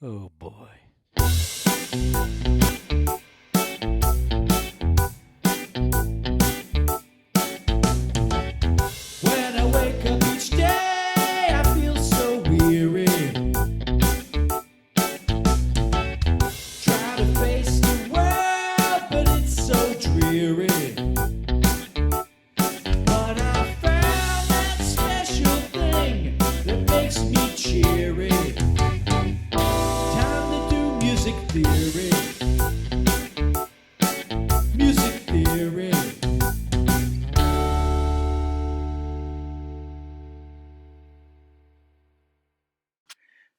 Oh boy. When I wake up each day, I feel so weary. Try to face the world, but it's so dreary. But I found that special thing that makes me cheery. Time to do music theory. Music theory.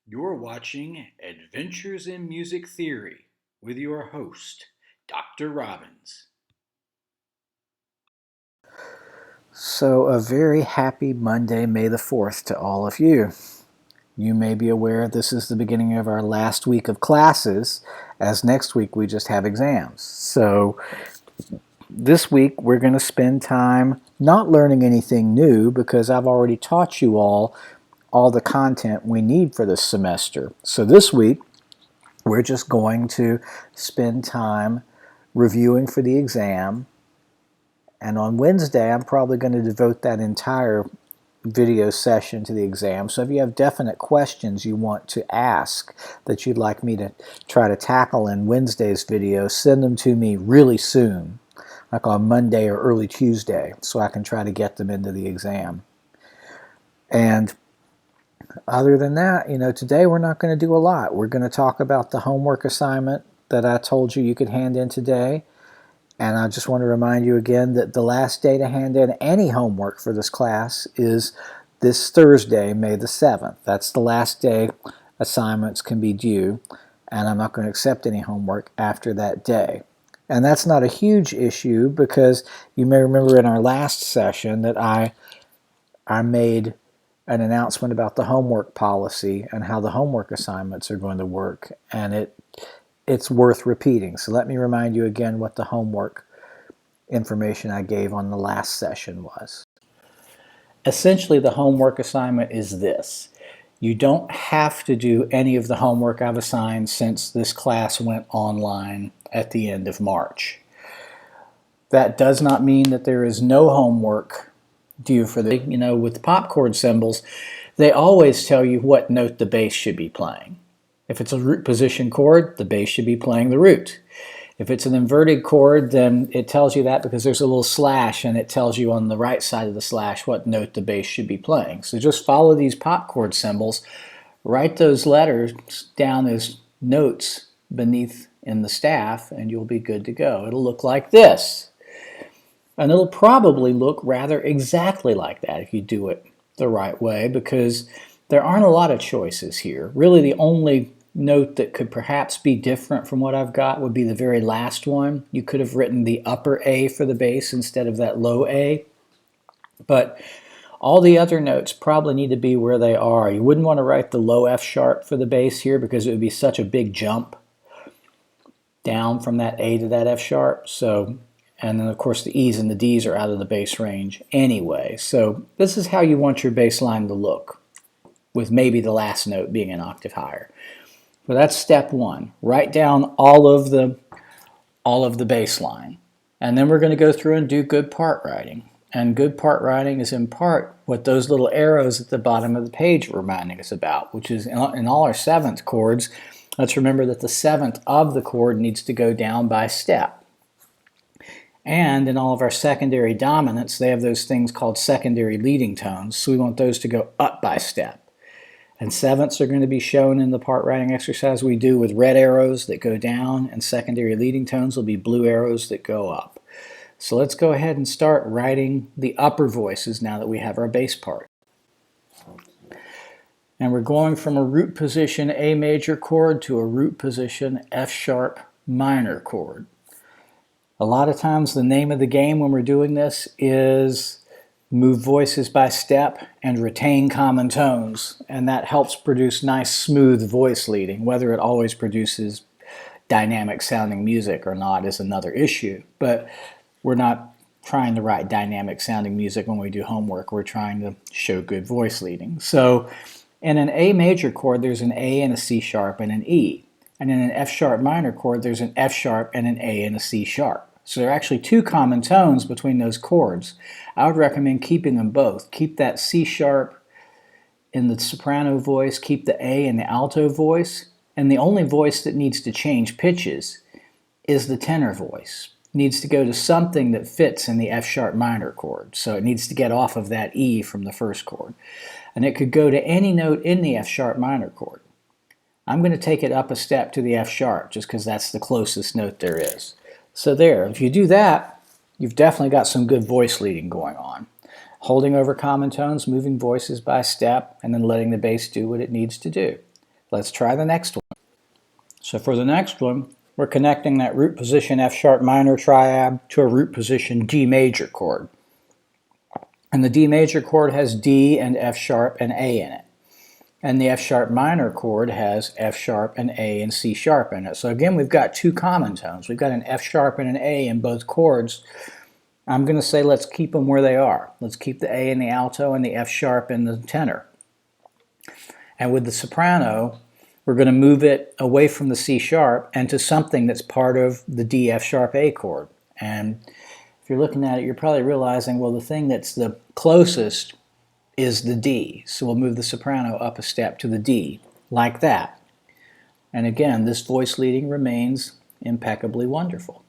You're watching Adventures in Music Theory with your host, Dr. Robbins. So, a very happy Monday, May the 4th to all of you. You may be aware this is the beginning of our last week of classes, as next week we just have exams. So, this week we're going to spend time not learning anything new because I've already taught you all the content we need for this semester. So, this week we're just going to spend time reviewing for the exam. And on Wednesday, I'm probably going to devote that entire video session to the exam. So if you have definite questions you want to ask that you'd like me to try to tackle in Wednesday's video, send them to me really soon, like on Monday or early Tuesday, so I can try to get them into the exam. And other than that, today we're not going to do a lot. We're going to talk about the homework assignment that I told you could hand in today. And I just want to remind you again that the last day to hand in any homework for this class is this Thursday, May the 7th. That's the last day assignments can be due, and I'm not going to accept any homework after that day. And that's not a huge issue because you may remember in our last session that I made an announcement about the homework policy and how the homework assignments are going to work, and it's worth repeating. So let me remind you again what the homework information I gave on the last session was. Essentially, the homework assignment is this. You don't have to do any of the homework I've assigned since this class went online at the end of March. That does not mean that there is no homework due for the, with the pop chord symbols, they always tell you what note the bass should be playing. If it's a root position chord, the bass should be playing the root. If it's an inverted chord, then it tells you that because there's a little slash and it tells you on the right side of the slash what note the bass should be playing. So just follow these pop chord symbols, write those letters down as notes beneath in the staff, and you'll be good to go. It'll look like this. And it'll probably look rather exactly like that if you do it the right way, because there aren't a lot of choices here. Really, the only note that could perhaps be different from what I've got would be the very last one. You could have written the upper A for the bass instead of that low A. But all the other notes probably need to be where they are. You wouldn't want to write the low F sharp for the bass here because it would be such a big jump down from that A to that F sharp. And then, of course, the E's and the D's are out of the bass range anyway. So this is how you want your bass line to look, with maybe the last note being an octave higher. So that's step one. Write down all of the bass line. And then we're going to go through and do good part writing. And good part writing is in part what those little arrows at the bottom of the page are reminding us about, which is in all our seventh chords, let's remember that the seventh of the chord needs to go down by step. And in all of our secondary dominants, they have those things called secondary leading tones, so we want those to go up by step. And sevenths are going to be shown in the part writing exercise we do with red arrows that go down, and secondary leading tones will be blue arrows that go up. So let's go ahead and start writing the upper voices now that we have our bass part. And we're going from a root position A major chord to a root position F sharp minor chord. A lot of times the name of the game when we're doing this is move voices by step and retain common tones, and that helps produce nice smooth voice leading. Whether it always produces dynamic sounding music or not is another issue, but we're not trying to write dynamic sounding music when we do homework. We're trying to show good voice leading. So In an A major chord, there's an A and a C sharp and an E. And in an F sharp minor chord, there's an F sharp and an A and a C sharp. So there are actually two common tones between those chords. I would recommend keeping them both. Keep that C sharp in the soprano voice, keep the A in the alto voice, and the only voice that needs to change pitches is the tenor voice. It needs to go to something that fits in the F sharp minor chord. So it needs to get off of that E from the first chord. And it could go to any note in the F sharp minor chord. I'm going to take it up a step to the F sharp just because that's the closest note there is. So there, if you do that, you've definitely got some good voice leading going on. Holding over common tones, moving voices by step, and then letting the bass do what it needs to do. Let's try the next one. So for the next one, we're connecting that root position F sharp minor triad to a root position D major chord. And the D major chord has D and F sharp and A in it. And the F sharp minor chord has F sharp and A and C sharp in it. So again, we've got two common tones. We've got an F sharp and an A in both chords. I'm going to say let's keep them where they are. Let's keep the A in the alto and the F sharp in the tenor. And with the soprano, we're going to move it away from the C sharp and to something that's part of the D F sharp A chord. And if you're looking at it, you're probably realizing, well, the thing that's the closest is the D. So we'll move the soprano up a step to the D, like that. And again, this voice leading remains impeccably wonderful.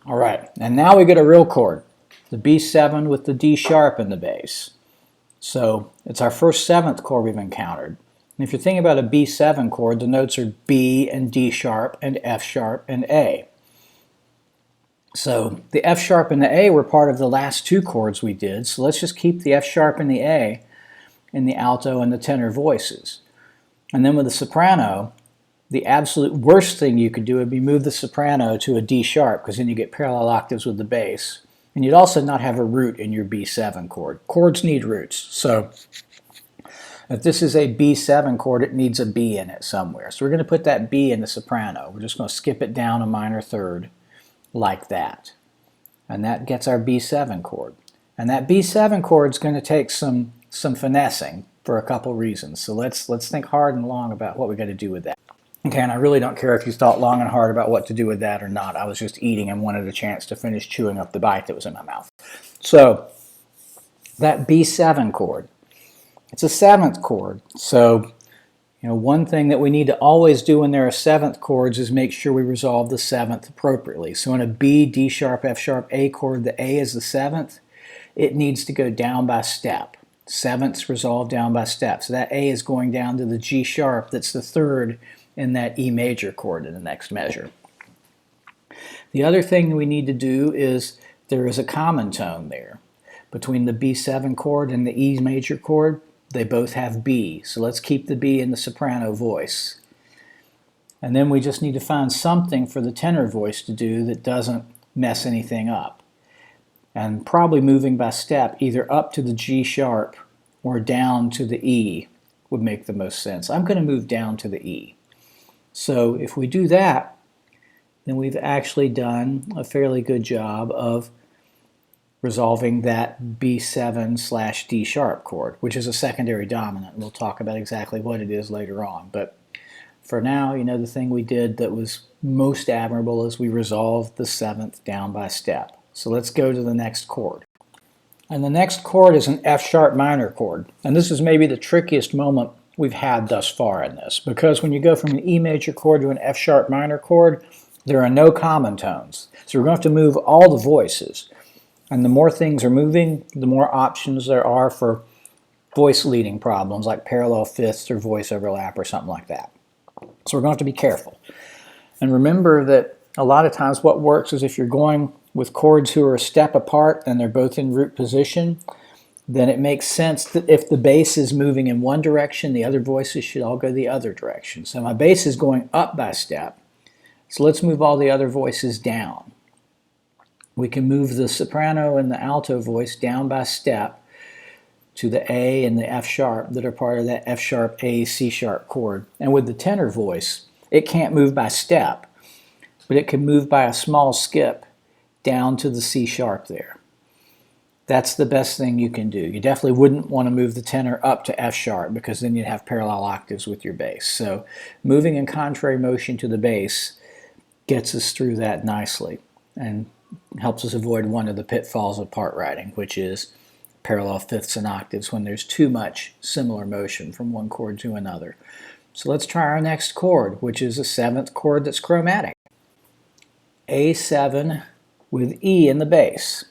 All right, and now we get a real chord, the B7 with the D sharp in the bass. So it's our first seventh chord we've encountered. And if you're thinking about a B7 chord, the notes are B and D sharp and F sharp and A. So the F sharp and the A were part of the last two chords we did, so let's just keep the F sharp and the A in the alto and the tenor voices. And then with the soprano, the absolute worst thing you could do would be move the soprano to a D sharp, because then you get parallel octaves with the bass. And you'd also not have a root in your B7 chord. Chords need roots. So if this is a B7 chord, it needs a B in it somewhere. So we're going to put that B in the soprano. We're just going to skip it down a minor third, like that. And that gets our B7 chord. And that B7 chord is going to take some finessing for a couple reasons. So let's think hard and long about what we're going to do with that. Okay, and I really don't care if you thought long and hard about what to do with that or not. I was just eating and wanted a chance to finish chewing up the bite that was in my mouth. So that B7 chord, it's a seventh chord. So one thing that we need to always do when there are seventh chords is make sure we resolve the seventh appropriately. So in a B, D sharp, F sharp, A chord, the A is the seventh. It needs to go down by step. Sevenths resolve down by step. So that A is going down to the G sharp, that's the third in that E major chord in the next measure. The other thing we need to do is there is a common tone there. Between the B7 chord and the E major chord, they both have B, so let's keep the B in the soprano voice. And then we just need to find something for the tenor voice to do that doesn't mess anything up. And probably moving by step, either up to the G sharp or down to the E would make the most sense. I'm going to move down to the E. So if we do that, then we've actually done a fairly good job of resolving that B7 / D sharp chord, which is a secondary dominant. We'll talk about exactly what it is later on. But for now, the thing we did that was most admirable is we resolved the seventh down by step. So let's go to the next chord. And the next chord is an F sharp minor chord. And this is maybe the trickiest moment we've had thus far in this, because when you go from an E major chord to an F sharp minor chord, there are no common tones. So we're going to have to move all the voices. And the more things are moving, the more options there are for voice leading problems like parallel fifths or voice overlap or something like that. So we're going to have to be careful. And remember that a lot of times what works is if you're going with chords who are a step apart and they're both in root position, then it makes sense that if the bass is moving in one direction, the other voices should all go the other direction. So my bass is going up by step, so let's move all the other voices down. We can move the soprano and the alto voice down by step to the A and the F sharp that are part of that F sharp, A, C sharp chord. And with the tenor voice, it can't move by step, but it can move by a small skip down to the C sharp there. That's the best thing you can do. You definitely wouldn't want to move the tenor up to F sharp because then you'd have parallel octaves with your bass. So moving in contrary motion to the bass gets us through that nicely and helps us avoid one of the pitfalls of part writing, which is parallel fifths and octaves when there's too much similar motion from one chord to another. So let's try our next chord, which is a seventh chord that's chromatic. A7 with E in the bass.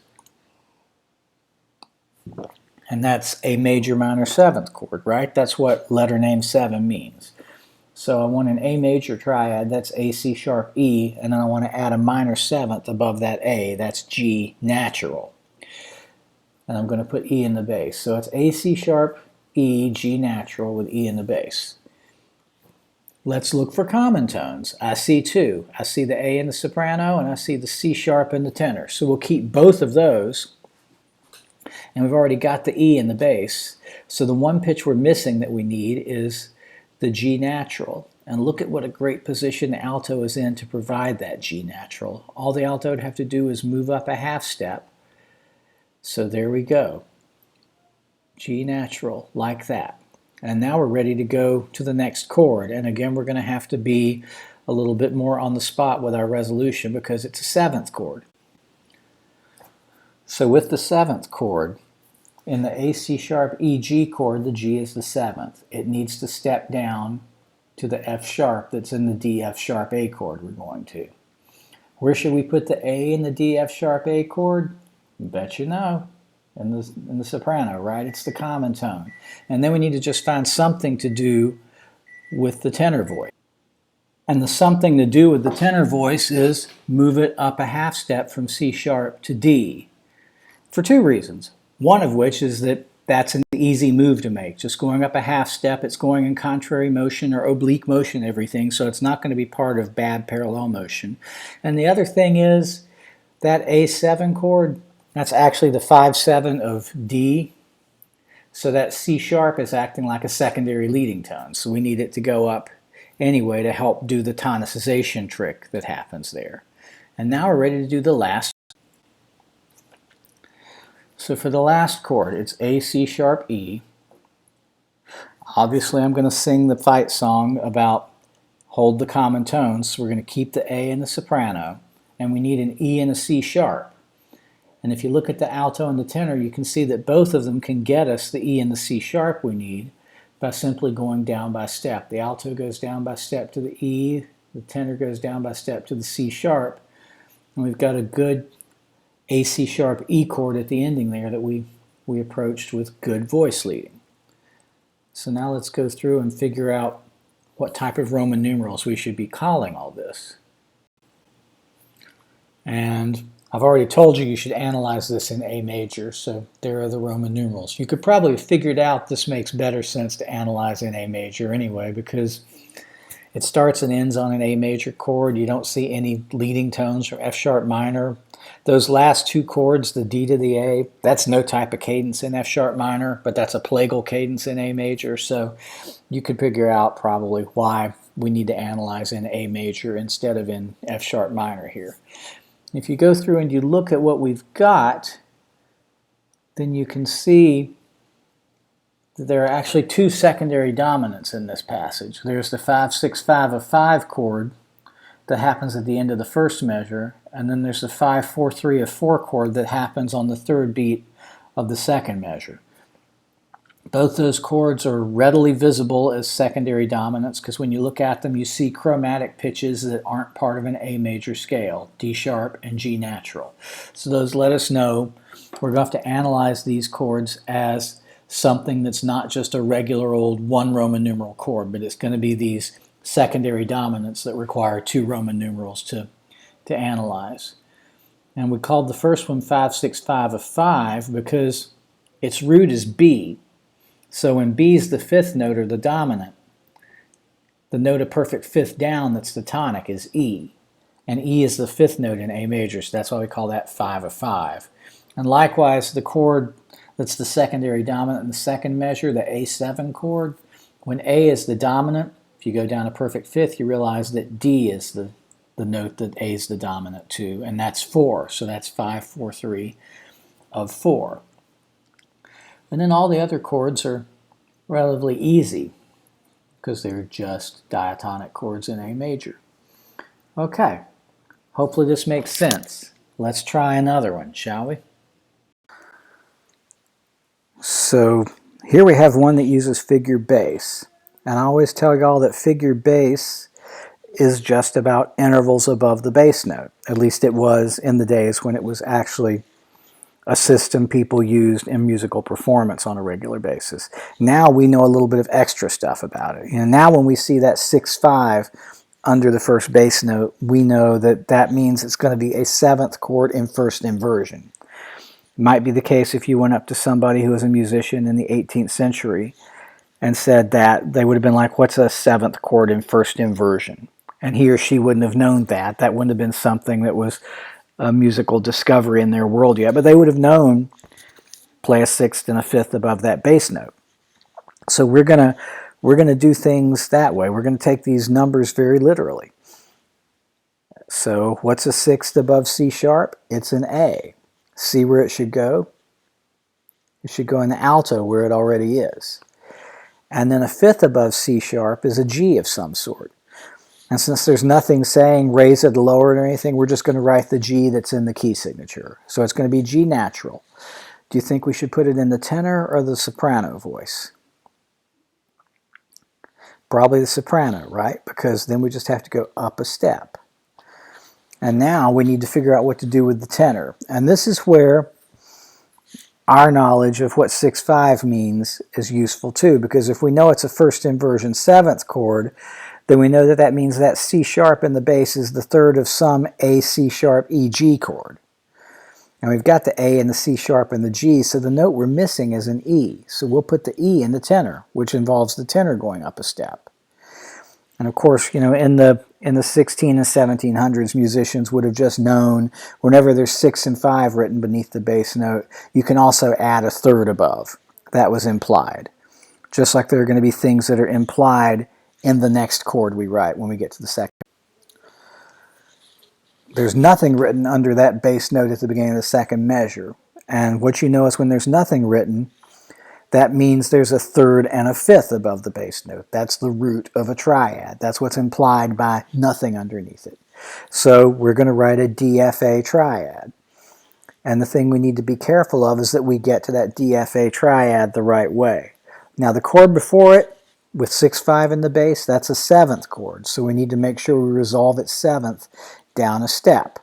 And that's a major minor seventh chord, right? That's what letter name 7 means. So I want an A major triad, that's A, C sharp, E, and then I want to add a minor seventh above that A, that's G natural. And I'm going to put E in the bass. So it's A, C sharp, E, G natural with E in the bass. Let's look for common tones. I see two. I see the A in the soprano and I see the C sharp in the tenor. So we'll keep both of those. And we've already got the E in the bass. So the one pitch we're missing that we need is the G natural. And look at what a great position the alto is in to provide that G natural. All the alto would have to do is move up a half step. So there we go. G natural, like that. And now we're ready to go to the next chord. And again, we're going to have to be a little bit more on the spot with our resolution because it's a seventh chord. So with the seventh chord, in the A, C sharp, E, G chord, the G is the seventh. It needs to step down to the F sharp that's in the D, F sharp, A chord we're going to. Where should we put the A in the D, F sharp, A chord? You bet you know. In the soprano, right? It's the common tone. And then we need to just find something to do with the tenor voice. And the something to do with the tenor voice is move it up a half step from C sharp to D. For two reasons. One of which is that that's an easy move to make. Just going up a half step, it's going in contrary motion or oblique motion, everything, so it's not going to be part of bad parallel motion. And the other thing is that A7 chord, that's actually the 5/7 of D. So that C sharp is acting like a secondary leading tone. So we need it to go up anyway to help do the tonicization trick that happens there. And now we're ready to do the last. So for the last chord, it's A, C sharp, E. Obviously I'm going to sing the fight song about hold the common tones. So we're going to keep the A in the soprano. And we need an E and a C sharp. And if you look at the alto and the tenor, you can see that both of them can get us the E and the C sharp we need by simply going down by step. The alto goes down by step to the E, the tenor goes down by step to the C sharp, and we've got a good A, C sharp, E chord at the ending there that we approached with good voice leading. So now let's go through and figure out what type of Roman numerals we should be calling all this. And I've already told you should analyze this in A major, so there are the Roman numerals. You could probably have figured out this makes better sense to analyze in A major anyway, because it starts and ends on an A major chord. You don't see any leading tones from F sharp minor. Those last two chords, the D to the A, that's no type of cadence in F sharp minor, but that's a plagal cadence in A major, so you could figure out probably why we need to analyze in A major instead of in F sharp minor here. If you go through and you look at what we've got, then you can see that there are actually two secondary dominants in this passage. There's the 5-6-5 of 5 chord that happens at the end of the first measure, and then there's the 5-4-3 of 4 chord that happens on the third beat of the second measure. Both those chords are readily visible as secondary dominants because when you look at them you see chromatic pitches that aren't part of an A major scale, D sharp and G natural. So those let us know we're going to have to analyze these chords as something that's not just a regular old one Roman numeral chord, but it's going to be these secondary dominants that require two Roman numerals to analyze. And we called the first one 5-6-5 of 5 because its root is B. So when B is the fifth note or the dominant, the note of perfect fifth down that's the tonic is E. And E is the fifth note in A major, so that's why we call that 5 of 5. And likewise, the chord that's the secondary dominant in the second measure, the A7 chord, when A is the dominant, if you go down a perfect fifth, you realize that D is the note that A is the dominant to, and that's 4, so that's 5-4-3 of 4. And then all the other chords are relatively easy because they're just diatonic chords in A major. Okay, hopefully this makes sense. Let's try another one, shall we? So here we have one that uses figure bass. And I always tell y'all that figure bass is just about intervals above the bass note. At least it was in the days when it was actually a system people used in musical performance on a regular basis. Now we know a little bit of extra stuff about it. Now when we see that 6-5 under the first bass note, we know that that means it's going to be a 7th chord in first inversion. It might be the case if you went up to somebody who was a musician in the 18th century and said that, they would have been like, what's a 7th chord in first inversion? And he or she wouldn't have known that. That wouldn't have been something that was a musical discovery in their world yet. But they would have known play a 6th and a 5th above that bass note. So we're gonna do things that way. We're going to take these numbers very literally. So what's a 6th above C sharp? It's an A. See where it should go? It should go in the alto where it already is. And then a 5th above C sharp is a G of some sort. And since there's nothing saying raise it, lower it, or anything, we're just going to write the G that's in the key signature. So it's going to be G natural. Do you think we should put it in the tenor or the soprano voice? Probably the soprano, right? Because then we just have to go up a step. And now we need to figure out what to do with the tenor. And this is where our knowledge of what 6-5 means is useful too, because if we know it's a first inversion 7th chord, then we know that that means that C sharp in the bass is the 3rd of some A, C sharp, E, G chord. And we've got the A and the C sharp and the G, so the note we're missing is an E. So we'll put the E in the tenor, which involves the tenor going up a step. And of course, in the 16 and 1700s, musicians would have just known whenever there's 6 and 5 written beneath the bass note, you can also add a 3rd above. That was implied. Just like there are going to be things that are implied in the next chord we write when we get to the second. There's nothing written under that bass note at the beginning of the second measure. And what you know is when there's nothing written, that means there's a 3rd and a 5th above the bass note. That's the root of a triad. That's what's implied by nothing underneath it. So we're going to write a DFA triad. And the thing we need to be careful of is that we get to that DFA triad the right way. Now the chord before it, with 6-5 in the bass, that's a 7th chord. So we need to make sure we resolve its 7th down a step.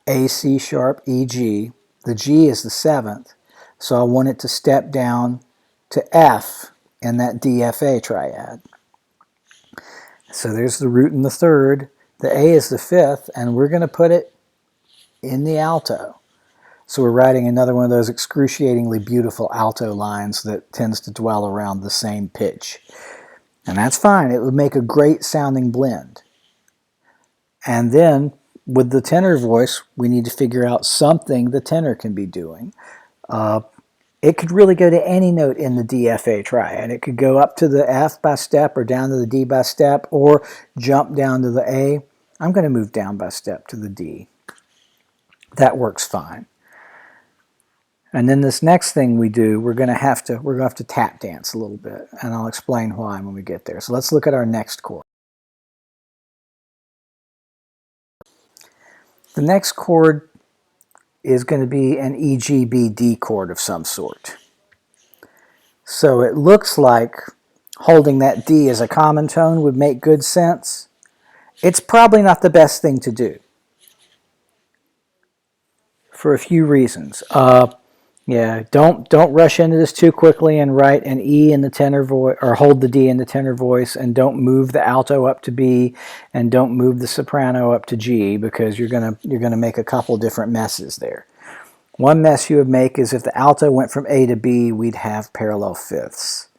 A, C sharp, E, G. The G is the 7th. So I want it to step down to F in that DFA triad. So there's the root and the 3rd. The A is the 5th, and we're going to put it in the alto. So we're writing another one of those excruciatingly beautiful alto lines that tends to dwell around the same pitch. And that's fine. It would make a great sounding blend. And then with the tenor voice, we need to figure out something the tenor can be doing. It could really go to any note in the DFA triad. It could go up to the F by step or down to the D by step or jump down to the A. I'm going to move down by step to the D. That works fine. And then this next thing we do, we're going to have to tap dance a little bit, and I'll explain why when we get there. So let's look at our next chord. The next chord is going to be an E, G, B, D chord of some sort. So it looks like holding that D as a common tone would make good sense. It's probably not the best thing to do for a few reasons. Don't rush into this too quickly and write an E in the tenor voice, or hold the D in the tenor voice, and don't move the alto up to B, and don't move the soprano up to G, because you're gonna make a couple different messes there. One mess you would make is if the alto went from A to B, we'd have parallel fifths,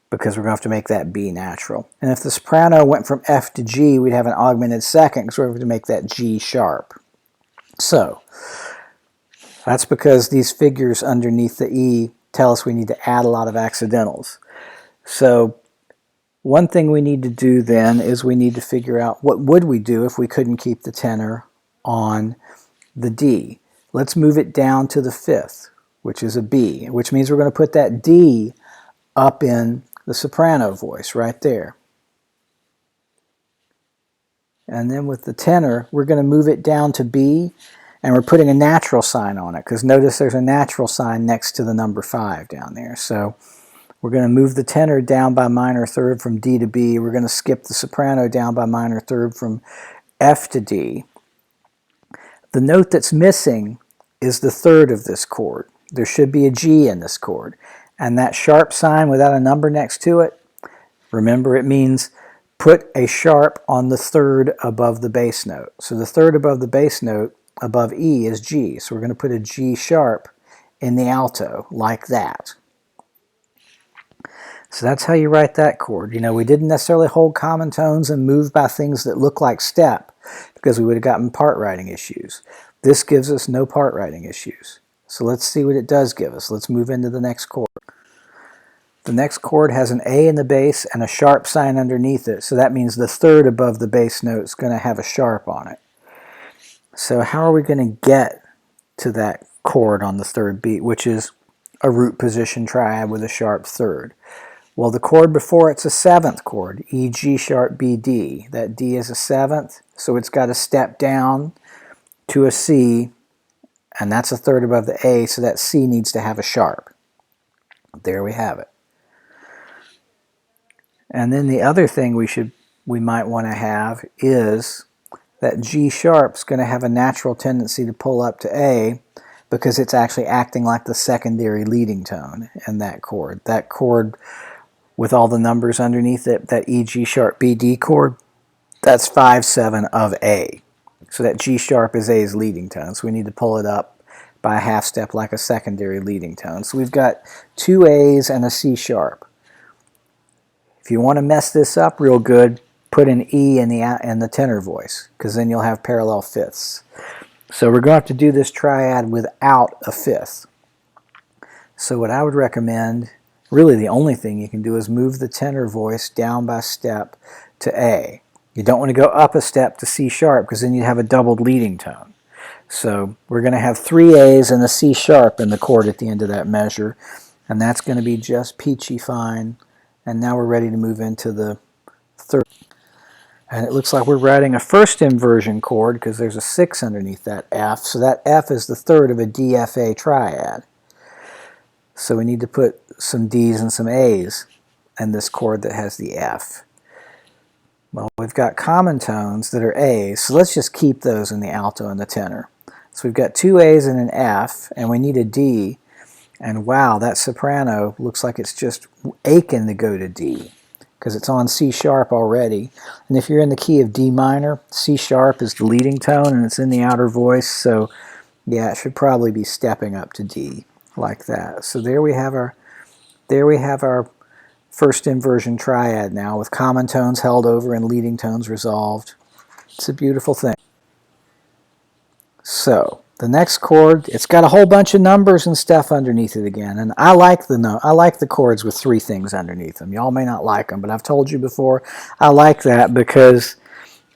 because we're going to have to make that B natural. And if the soprano went from F to G, we'd have an augmented second, because we're going to make that G sharp. So that's because these figures underneath the E tell us we need to add a lot of accidentals. So one thing we need to do then is we need to figure out what would we do if we couldn't keep the tenor on the D. let's move it down to the fifth, which is a B, which means we're going to put that D up in the soprano voice right there. And then with the tenor, we're going to move it down to B, and we're putting a natural sign on it, because notice there's a natural sign next to the number 5 down there. So we're going to move the tenor down by minor third from D to B. We're going to skip the soprano down by minor third from F to D. The note that's missing is the third of this chord. There should be a G in this chord. And that sharp sign without a number next to it, remember it means put a sharp on the third above the bass note. So the third above the bass note above E is G. So we're going to put a G sharp in the alto like that. So that's how you write that chord. You know, we didn't necessarily hold common tones and move by things that look like step because we would have gotten part writing issues. This gives us no part writing issues. So let's see what it does give us. Let's move into the next chord. The next chord has an A in the bass and a sharp sign underneath it. So that means the third above the bass note is going to have a sharp on it. So how are we going to get to that chord on the third beat, which is a root position triad with a sharp third? Well, the chord before it's a seventh chord, E, G sharp, B, D. That D is a seventh, so it's got to step down to a C, and that's a third above the A, so that C needs to have a sharp. There we have it. And then the other thing we might want to have is that G sharp's going to have a natural tendency to pull up to A because it's actually acting like the secondary leading tone in that chord. That chord with all the numbers underneath it, that E, G sharp, B, D chord, that's 5/7 of A. So that G sharp is A's leading tone, so we need to pull it up by a half step like a secondary leading tone. So we've got 2 A's and a C sharp. If you want to mess this up real good, put an E in the tenor voice, because then you'll have parallel fifths. So we're going to have to do this triad without a fifth. So what I would recommend, really the only thing you can do, is move the tenor voice down by step to A. You don't want to go up a step to C sharp, because then you have a doubled leading tone. So we're going to have 3 A's and a C sharp in the chord at the end of that measure, and that's going to be just peachy fine. And now we're ready to move into the third. And it looks like we're writing a first inversion chord because there's a 6 underneath that F. So that F is the third of a DFA triad. So we need to put some D's and some A's in this chord that has the F. Well, we've got common tones that are A's, so let's just keep those in the alto and the tenor. So we've got 2 A's and an F, and we need a D. And wow, that soprano looks like it's just aching to go to D because it's on C sharp already. And if you're in the key of D minor, C sharp is the leading tone and it's in the outer voice. So yeah, it should probably be stepping up to D like that. So there we have our first inversion triad now with common tones held over and leading tones resolved. It's a beautiful thing. So the next chord, it's got a whole bunch of numbers and stuff underneath it again, and I like the chords with 3 things underneath them. Y'all may not like them, but I've told you before, I like that because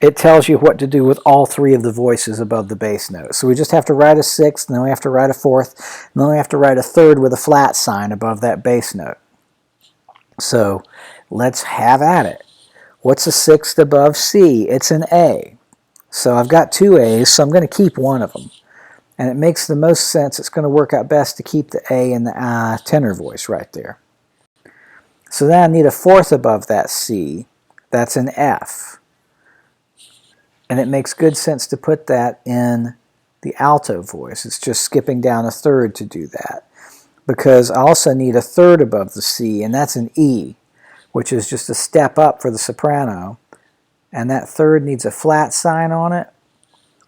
it tells you what to do with all 3 of the voices above the bass note. So we just have to write a 6th, and then we have to write a 4th, and then we have to write a 3rd with a flat sign above that bass note. So let's have at it. What's a 6th above C? It's an A. So I've got 2 A's, so I'm going to keep one of them. And it makes the most sense, it's going to work out best to keep the A in the tenor voice right there. So then I need a 4th above that C. That's an F. And it makes good sense to put that in the alto voice. It's just skipping down a 3rd to do that. Because I also need a 3rd above the C, and that's an E, which is just a step up for the soprano. And that 3rd needs a flat sign on it.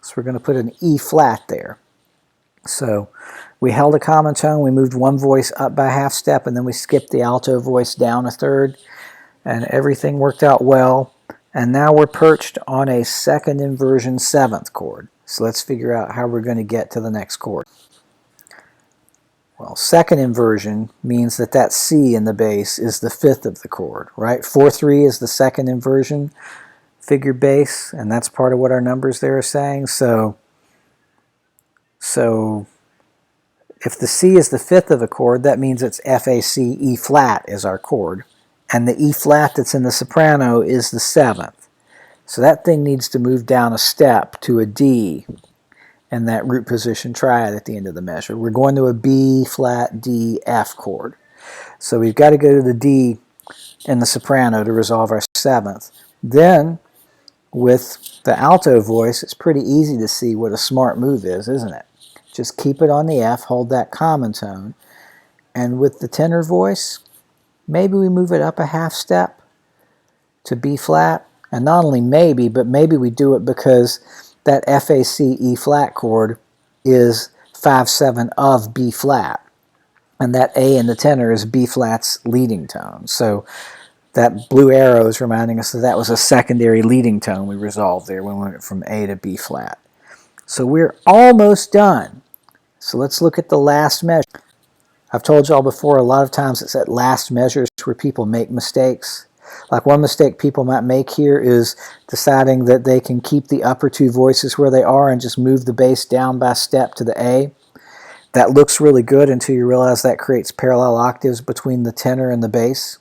So we're going to put an E flat there. So we held a common tone, we moved one voice up by a half step, and then we skipped the alto voice down a 3rd, and everything worked out well. And now we're perched on a second inversion 7th chord. So let's figure out how we're going to get to the next chord. Well, second inversion means that that C in the bass is the 5th of the chord, right? 4/3 is the second inversion figure bass, and that's part of what our numbers there are saying. So So if the C is the fifth of a chord, that means it's F-A-C, E flat is our chord. And the E flat that's in the soprano is the seventh. So that thing needs to move down a step to a D in that root position triad at the end of the measure. We're going to a B flat D F chord. So we've got to go to the D in the soprano to resolve our seventh. Then with the alto voice, it's pretty easy to see what a smart move is, isn't it? Just keep it on the F, hold that common tone. And with the tenor voice, maybe we move it up a half step to B flat. And not only maybe, but maybe we do it because that F-A-C E flat chord is 5/7 of B flat. And that A in the tenor is B flat's leading tone. So that blue arrow is reminding us that that was a secondary leading tone we resolved there when we went from A to B flat. So we're almost done. So let's look at the last measure. I've told y'all before, a lot of times it's at last measures where people make mistakes. Like one mistake people might make here is deciding that they can keep the upper two voices where they are and just move the bass down by step to the A. That looks really good until you realize that creates parallel octaves between the tenor and the bass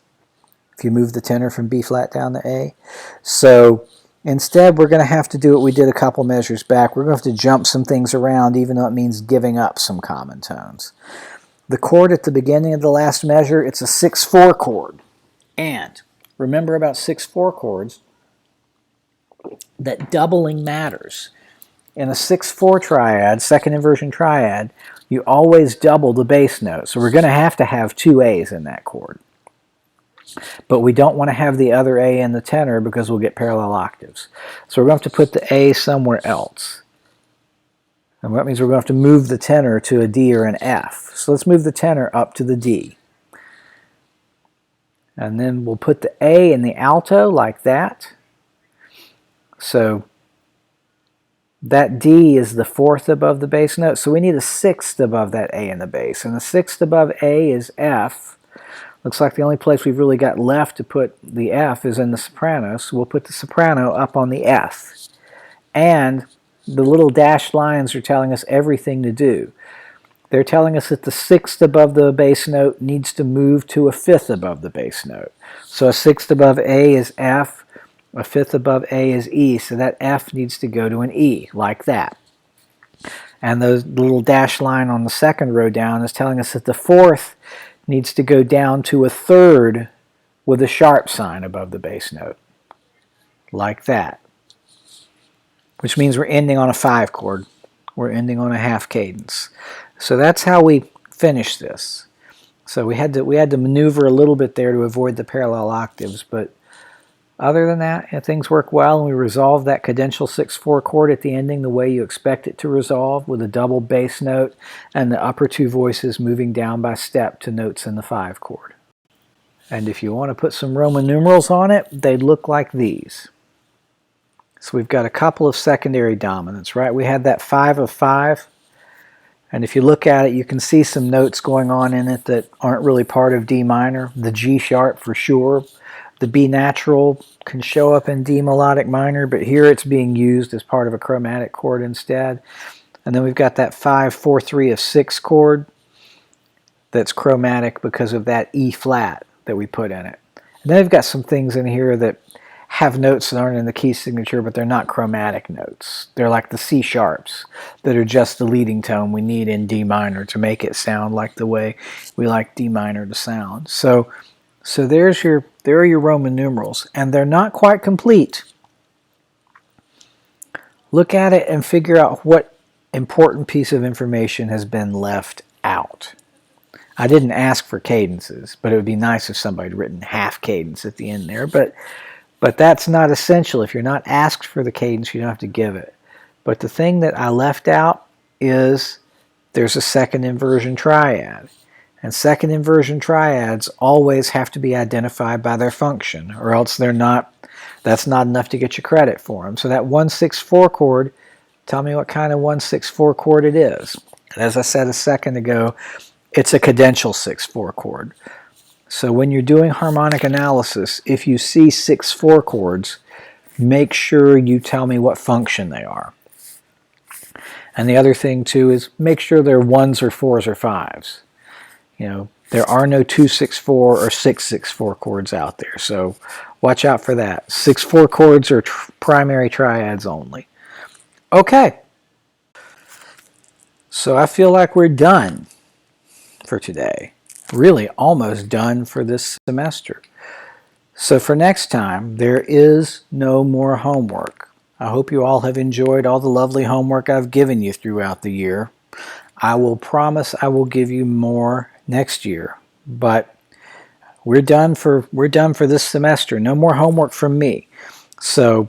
if you move the tenor from B flat down to A. So instead, we're going to have to do what we did a couple measures back. We're going to have to jump some things around, even though it means giving up some common tones. The chord at the beginning of the last measure, it's a 6/4 chord. And remember about 6/4 chords, that doubling matters. In a 6/4 triad, second inversion triad, you always double the bass note. So we're going to have two A's in that chord. But we don't want to have the other A in the tenor because we'll get parallel octaves. So we're going to have to put the A somewhere else. And that means we're going to have to move the tenor to a D or an F. So let's move the tenor up to the D. And then we'll put the A in the alto like that. So that D is the fourth above the bass note. So we need a sixth above that A in the bass. And the sixth above A is F. Looks like the only place we've really got left to put the F is in the soprano. So we'll put the soprano up on the F. And the little dashed lines are telling us everything to do. They're telling us that the sixth above the bass note needs to move to a fifth above the bass note. So a sixth above A is F, a fifth above A is E, so that F needs to go to an E, like that. And the little dashed line on the second row down is telling us that the fourth needs to go down to a third with a sharp sign above the bass note, like that. Which means we're ending on a 5 chord. We're ending on a half cadence. So that's how we finish this. So we had to maneuver a little bit there to avoid the parallel octaves, but other than that, things work well, and we resolve that cadential 6/4 chord at the ending the way you expect it to resolve, with a double bass note and the upper two voices moving down by step to notes in the 5 chord. And if you want to put some Roman numerals on it, they look like these. So we've got a couple of secondary dominants, right? We had that 5 of 5. And if you look at it, you can see some notes going on in it that aren't really part of D minor. The G sharp for sure. The B natural can show up in D melodic minor, but here it's being used as part of a chromatic chord instead. And then we've got that 5/4/3 of 6 chord that's chromatic because of that E flat that we put in it. And then we've got some things in here that have notes that aren't in the key signature, but they're not chromatic notes. They're like the C sharps that are just the leading tone we need in D minor to make it sound like the way we like D minor to sound. So there are your Roman numerals, and they're not quite complete. Look at it and figure out what important piece of information has been left out. I didn't ask for cadences, but it would be nice if somebody had written half cadence at the end there, but that's not essential. If you're not asked for the cadence, you don't have to give it. But the thing that I left out is there's a second inversion triad. And second inversion triads always have to be identified by their function, or else that's not enough to get you credit for them. So that 1/6/4 chord, tell me what kind of 1/6/4 chord it is. And as I said a second ago, it's a cadential 6/4 chord. So when you're doing harmonic analysis, if you see 6/4 chords, make sure you tell me what function they are. And the other thing too is make sure they're 1s or 4s or 5s. You know, there are no 264 or 664 chords out there, so watch out for that. 6/4 chords are primary triads only. Okay, so I feel like we're done for today. Really almost done for this semester. So for next time, there is no more homework. I hope you all have enjoyed all the lovely homework I've given you throughout the year. I will promise I will give you more next year, but we're done for this semester. No more homework from me. So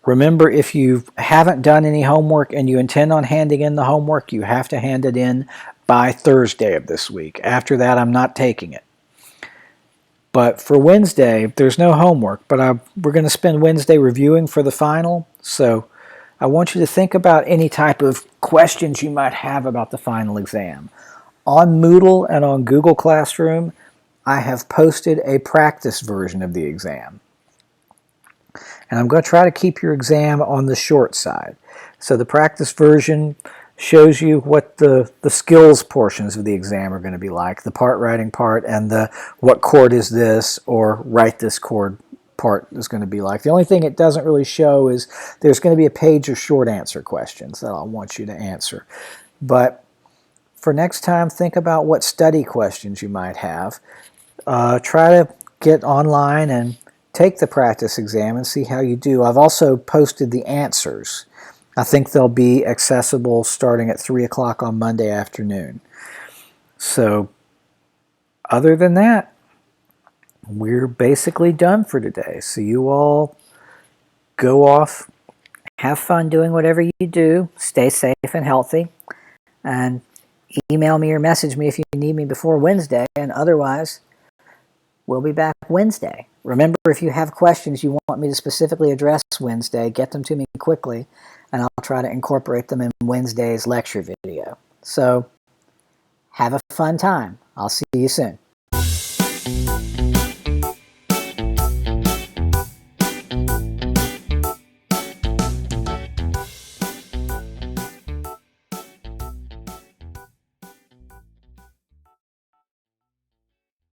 remember, if you haven't done any homework and you intend on handing in the homework, you have to hand it in by Thursday of this week. After that, I'm not taking it. But for Wednesday, there's no homework, but we're going to spend Wednesday reviewing for the final. So I want you to think about any type of questions you might have about the final exam. On Moodle and on Google Classroom, I have posted a practice version of the exam. And I'm going to try to keep your exam on the short side. So the practice version shows you what the skills portions of the exam are going to be like, the part writing part and the what chord is this or write this chord part is going to be like. The only thing it doesn't really show is there's going to be a page of short answer questions that I want you to answer. But for next time, think about what study questions you might have. Try to get online and take the practice exam and see how you do. I've also posted the answers. I think they'll be accessible starting at 3 o'clock on Monday afternoon. So other than that, we're basically done for today. So you all go off, have fun doing whatever you do, stay safe and healthy, and email me or message me if you need me before Wednesday, and otherwise, we'll be back Wednesday. Remember, if you have questions you want me to specifically address Wednesday, get them to me quickly, and I'll try to incorporate them in Wednesday's lecture video. So, have a fun time. I'll see you soon.